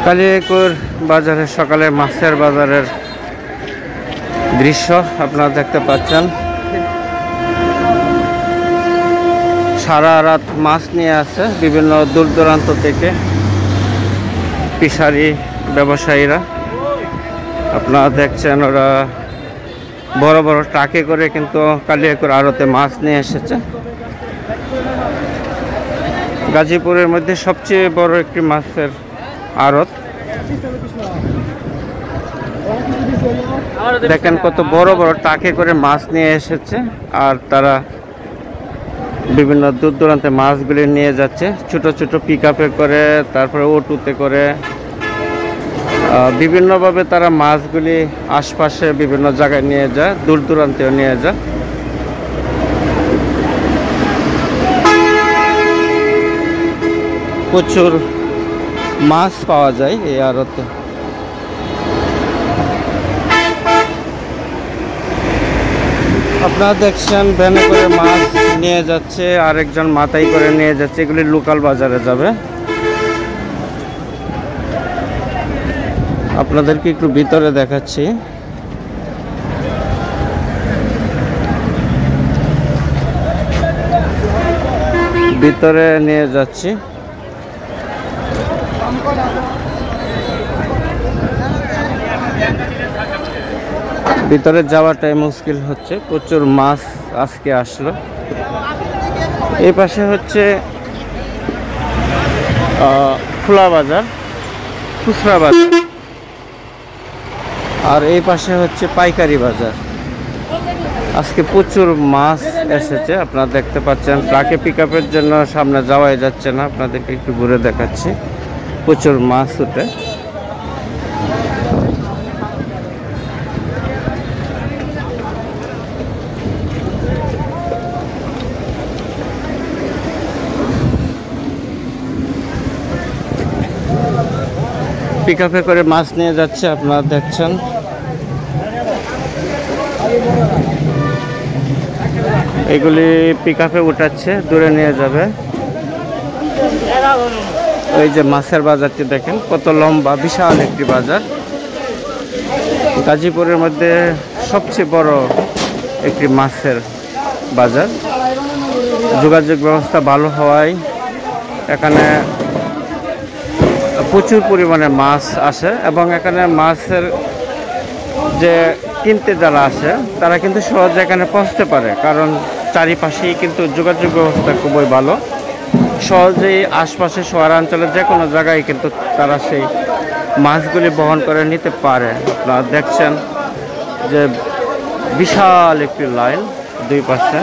কালিয়াকৈর বাজারে সকালে মাছের বাজারের দৃশ্য আপনারা দেখতে পাচ্ছেন। সারা রাত মাছ নিয়ে আসে বিভিন্ন দূর দূরান্ত থেকে ফিশারি ব্যবসায়ীরা। আপনারা দেখছেন ওরা বড় বড় ট্রাকে করে কিন্তু কালিয়াকৈর আড়তে মাছ নিয়ে এসেছে। গাজীপুরের মধ্যে সবচেয়ে বড় একটি মাছের আড়ত। দেখেন কত বড় বড় ট্রাকে করে মাছ নিয়ে এসেছে, আর তারা বিভিন্ন দূর দূরান্তে মাছগুলি নিয়ে যাচ্ছে ছোট ছোট পিকআপে করে, তারপরে অটোতে করে। বিভিন্নভাবে তারা মাছগুলি আশপাশে বিভিন্ন জায়গায় নিয়ে যায়, দূর দূরান্তেও নিয়ে যায়। প্রচুর মাছ পাওয়া যায় এই আড়তে। আপনারা দেখছেন ভ্যানে করে মাছ নিয়ে যাচ্ছে, আরেকজন মাথায় করে নিয়ে যাচ্ছে। এগুলি লোকাল বাজারে যাবে। আপনাদেরকে একটু ভিতরে দেখাচ্ছি। ভিতরে নিয়ে যাচ্ছি। ভিতরে যাওয়াটাই মুশকিল হচ্ছে, প্রচুর মাছ আজকে আসলো। এই পাশে হচ্ছে খোলা বাজার, খুচরা বাজার, আর এই পাশে হচ্ছে পাইকারি বাজার। আজকে প্রচুর মাছ এসেছে, আপনারা দেখতে পাচ্ছেন। ট্রাকে পিকআপের জন্য সামনে যাওয়াই যাচ্ছে না। আপনাদেরকে একটু ঘুরে দেখাচ্ছি, প্রচুর মাছ উঠে। পিকআপে করে মাছ নিয়ে যাচ্ছে, আপনারা দেখছেন। এগুলি পিকআপে উঠাচ্ছে, দূরে নিয়ে যাবে। ওই যে মাছের বাজারটি দেখেন কত লম্বা, বিশাল একটি বাজার। গাজীপুরের মধ্যে সবচেয়ে বড় একটি মাছের বাজার। যোগাযোগ ব্যবস্থা ভালো হওয়ায় এখানে প্রচুর পরিমাণে মাছ আসে, এবং এখানে মাছের যে কিনতে যারা আসে তারা কিন্তু সহজে এখানে পৌঁছতে পারে, কারণ চারিপাশেই কিন্তু যোগাযোগ ব্যবস্থা খুবই ভালো। সহজেই আশপাশে শহরাঞ্চলের যে কোনো জায়গায় কিন্তু তারা সেই মাছগুলি বহন করে নিতে পারে। আপনারা দেখছেন যে বিশাল একটি লাইন দুই পাশে।